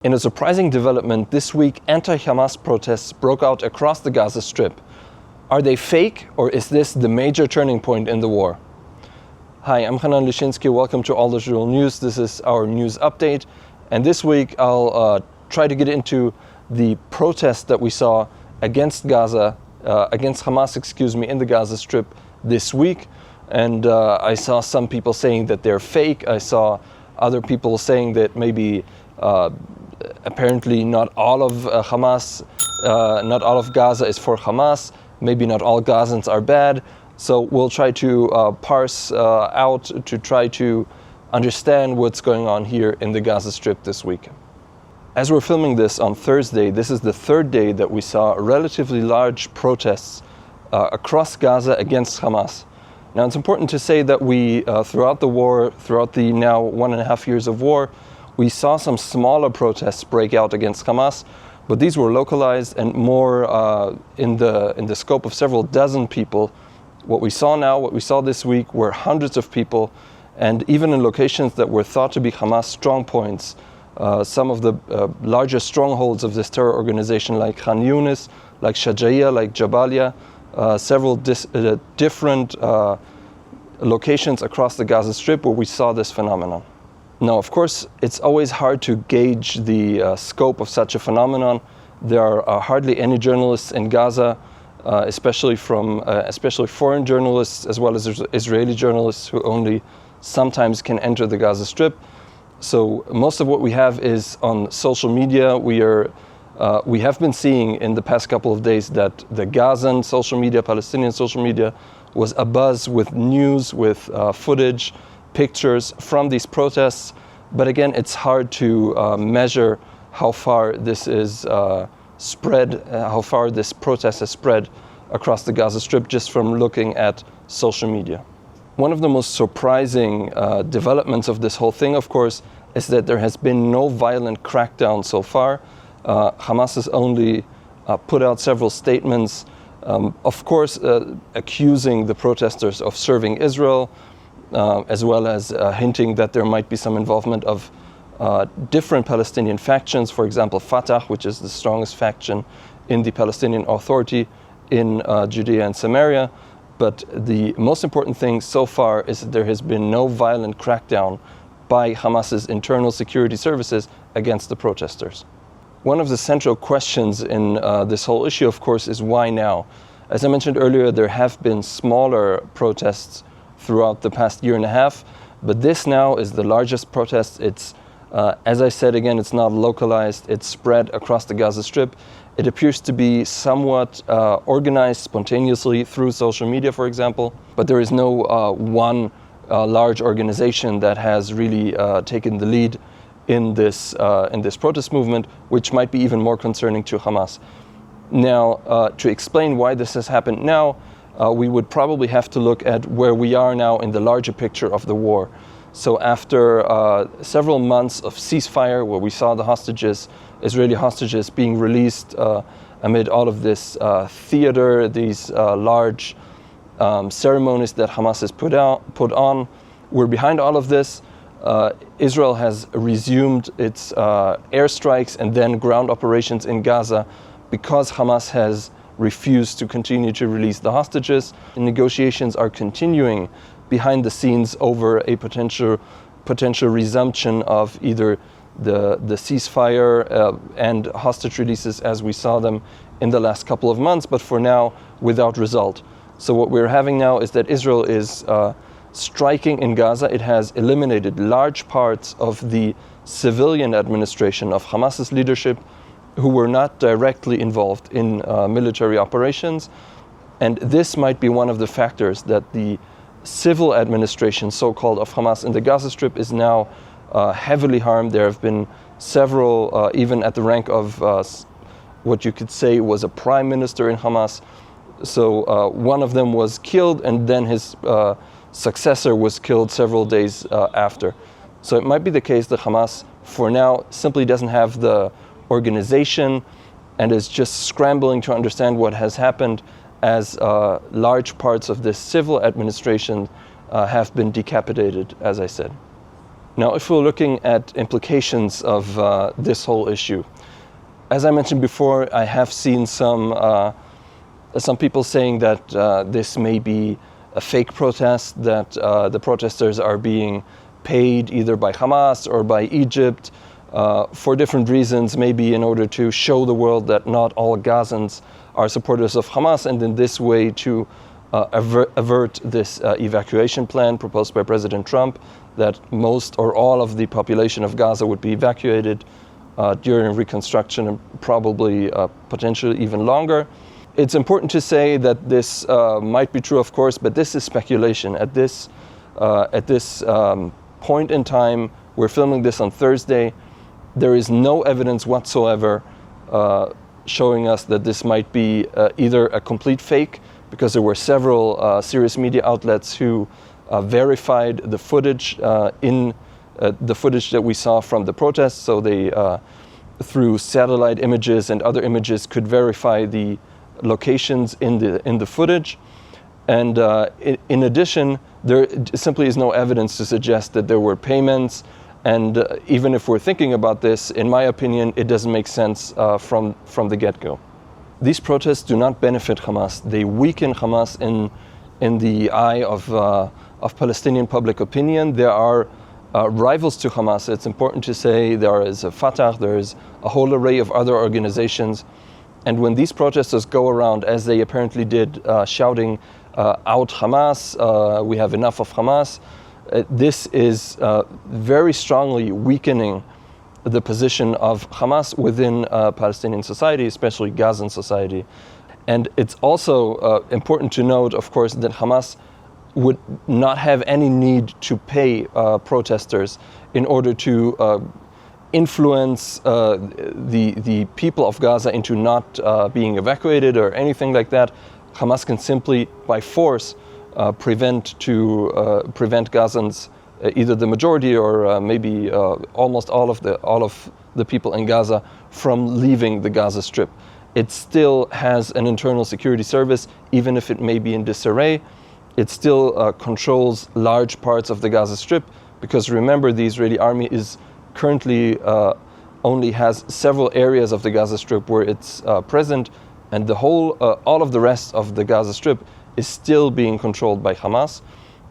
In a surprising development this week, anti-Hamas protests broke out across the Gaza Strip. Are they fake, or is this the major turning point in the war? Hi, I'm Hanan Lishinsky. Welcome to All Israel News. This is our news update. And this week I'll try to get into the protest that we saw against Gaza, against Hamas, in the Gaza Strip this week. And I saw some people saying that they're fake. I saw other people saying that maybe apparently not all of Hamas, not all of Gaza is for Hamas. Maybe not all Gazans are bad. So we'll try to parse out to try to understand what's going on here in the Gaza Strip this week. As we're filming this on Thursday, this is the third day that we saw relatively large protests across Gaza against Hamas. Now it's important to say that we, throughout the war, throughout the now 1.5 years of war, we saw some smaller protests break out against Hamas, but these were localized and more in the scope of several dozen people. What we saw this week were hundreds of people, and even in locations that were thought to be Hamas strong points, some of the larger strongholds of this terror organization, like Khan Yunis, like Shajaiya, like Jabalia, several different locations across the Gaza Strip where we saw this phenomenon. Now, of course, it's always hard to gauge the scope of such a phenomenon. There are hardly any journalists in Gaza, especially foreign journalists, as well as Israeli journalists who only sometimes can enter the Gaza Strip. So most of what we have is on social media. We have been seeing in the past couple of days that the Gazan social media, Palestinian social media, was abuzz with news, with footage, pictures from these protests. But again, it's hard to measure how far this is spread, how far this protest has spread across the Gaza Strip just from looking at social media. One of the most surprising developments of this whole thing, of course, is that there has been no violent crackdown so far. Hamas has only put out several statements, of course, accusing the protesters of serving Israel, as well as hinting that there might be some involvement of different Palestinian factions, for example, Fatah, which is the strongest faction in the Palestinian Authority in Judea and Samaria. But the most important thing so far is that there has been no violent crackdown by Hamas's internal security services against the protesters. One of the central questions in this whole issue, of course, is why now? As I mentioned earlier, there have been smaller protests throughout the past 1.5 years, but this now is the largest protest. It's, as I said again, it's not localized, it's spread across the Gaza Strip. It appears to be somewhat organized spontaneously through social media, for example, but there is no one large organization that has really taken the lead in this protest movement, which might be even more concerning to Hamas. Now, to explain why this has happened now, we would probably have to look at where we are now in the larger picture of the war. So after several months of ceasefire, where we saw the hostages, Israeli hostages, being released amid all of this theater, these large ceremonies that Hamas has put on, we're behind all of this. Israel has resumed its airstrikes and then ground operations in Gaza because Hamas has refused to continue to release the hostages. The negotiations are continuing behind the scenes over a potential resumption of either the ceasefire and hostage releases as we saw them in the last couple of months, but for now without result. So what we're having now is that Israel is striking in Gaza. It has eliminated large parts of the civilian administration of Hamas's leadership, who were not directly involved in military operations. And this might be one of the factors that the civil administration, so-called, of Hamas in the Gaza Strip is now heavily harmed. There have been several, even at the rank of what you could say was a prime minister in Hamas. So one of them was killed, and then his successor was killed several days after. So it might be the case that Hamas, for now, simply doesn't have the organization and is just scrambling to understand what has happened, as large parts of this civil administration have been decapitated, as I said. Now, if we're looking at implications of this whole issue, as I mentioned before, I have seen some people saying that this may be a fake protest, that the protesters are being paid either by Hamas or by Egypt for different reasons, maybe in order to show the world that not all Gazans are supporters of Hamas, and in this way to avert this evacuation plan proposed by President Trump, that most or all of the population of Gaza would be evacuated during reconstruction and probably potentially even longer. It's important to say that this might be true, of course, but this is speculation. At this point in time, we're filming this on Thursday. There is no evidence whatsoever showing us that this might be either a complete fake, because there were several serious media outlets who verified the footage the footage that we saw from the protests. So they, through satellite images and other images, could verify the locations in the footage. And in addition, there simply is no evidence to suggest that there were payments. And even if we're thinking about this, in my opinion, it doesn't make sense from the get-go. These protests do not benefit Hamas. They weaken Hamas in the eye of Palestinian public opinion. There are rivals to Hamas. It's important to say there is a Fatah, there is a whole array of other organizations. And when these protesters go around, as they apparently did, shouting out Hamas, we have enough of Hamas, this is very strongly weakening the position of Hamas within Palestinian society, especially Gazan society. And it's also important to note, of course, that Hamas would not have any need to pay protesters in order to influence the people of Gaza into not being evacuated or anything like that. Hamas can simply, by force, prevent Gazans, either the majority or maybe almost all of the people in Gaza, from leaving the Gaza Strip. It still has an internal security service, even if it may be in disarray. It still controls large parts of the Gaza Strip, because remember, the Israeli army is currently only has several areas of the Gaza Strip where it's present, and the whole, all of the rest of the Gaza Strip is still being controlled by Hamas,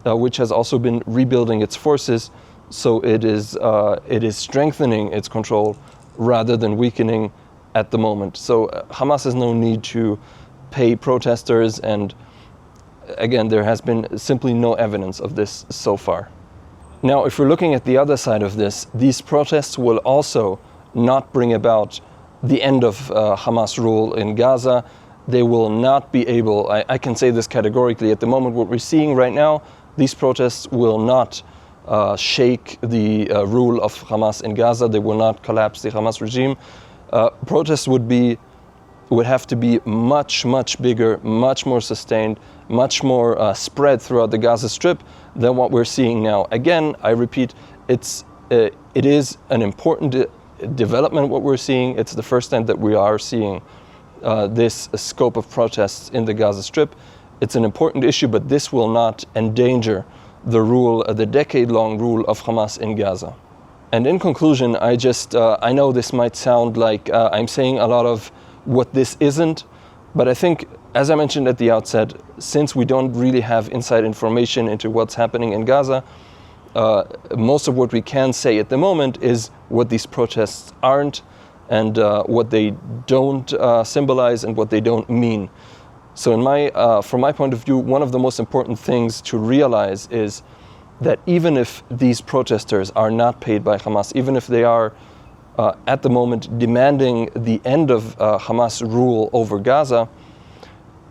which has also been rebuilding its forces. So it is strengthening its control rather than weakening at the moment. So Hamas has no need to pay protesters, and again, there has been simply no evidence of this so far. Now, if we're looking at the other side of this, these protests will also not bring about the end of Hamas rule in Gaza. They will not be able, I can say this categorically, at the moment what we're seeing right now, these protests will not shake the rule of Hamas in Gaza. They will not collapse the Hamas regime. Protests would have to be much, much bigger, much more sustained, much more spread throughout the Gaza Strip than what we're seeing now. Again, I repeat, it is an important development what we're seeing. It's the first time that we are seeing this scope of protests in the Gaza Strip. It's an important issue, but this will not endanger the rule, the decade-long rule of Hamas in Gaza. And in conclusion, I know this might sound like I'm saying a lot of what this isn't, but I think, as I mentioned at the outset, since we don't really have inside information into what's happening in Gaza, most of what we can say at the moment is what these protests aren't, and what they don't symbolize and what they don't mean. So from my point of view, one of the most important things to realize is that even if these protesters are not paid by Hamas, even if they are at the moment demanding the end of Hamas rule over Gaza,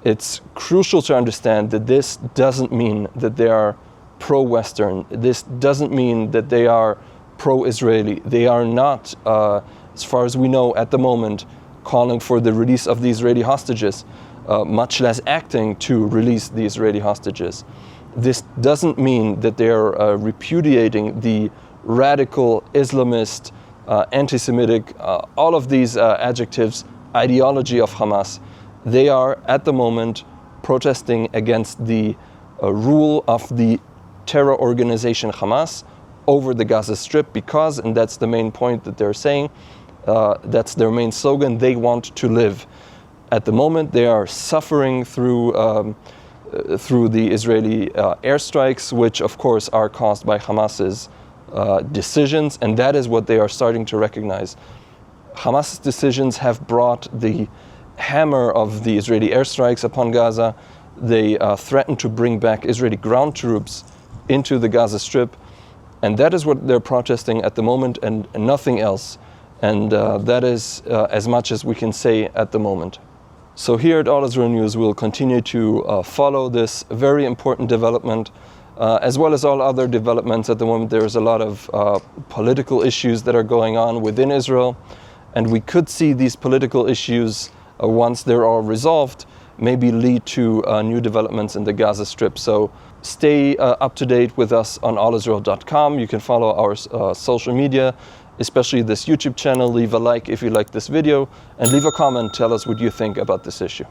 it's crucial to understand that this doesn't mean that they are pro-Western. This doesn't mean that they are pro-Israeli. They are not, as far as we know at the moment, calling for the release of the Israeli hostages, much less acting to release the Israeli hostages. This doesn't mean that they are repudiating the radical Islamist, anti-Semitic, all of these adjectives, ideology of Hamas. They are at the moment protesting against the rule of the terror organization Hamas over the Gaza Strip because, and that's the main point that they're saying, that's their main slogan, they want to live. At the moment, they are suffering through the Israeli airstrikes, which of course are caused by Hamas's decisions, and that is what they are starting to recognize. Hamas's decisions have brought the hammer of the Israeli airstrikes upon Gaza. They threaten to bring back Israeli ground troops into the Gaza Strip, and that is what they're protesting at the moment, and nothing else. And that is as much as we can say at the moment. So here at All Israel News, we'll continue to follow this very important development, as well as all other developments. At the moment, there's a lot of political issues that are going on within Israel, and we could see these political issues, once they're all resolved, maybe lead to new developments in the Gaza Strip. So stay up to date with us on allisrael.com. You can follow our social media, especially this YouTube channel. Leave a like if you like this video, and leave a comment. Tell us what you think about this issue.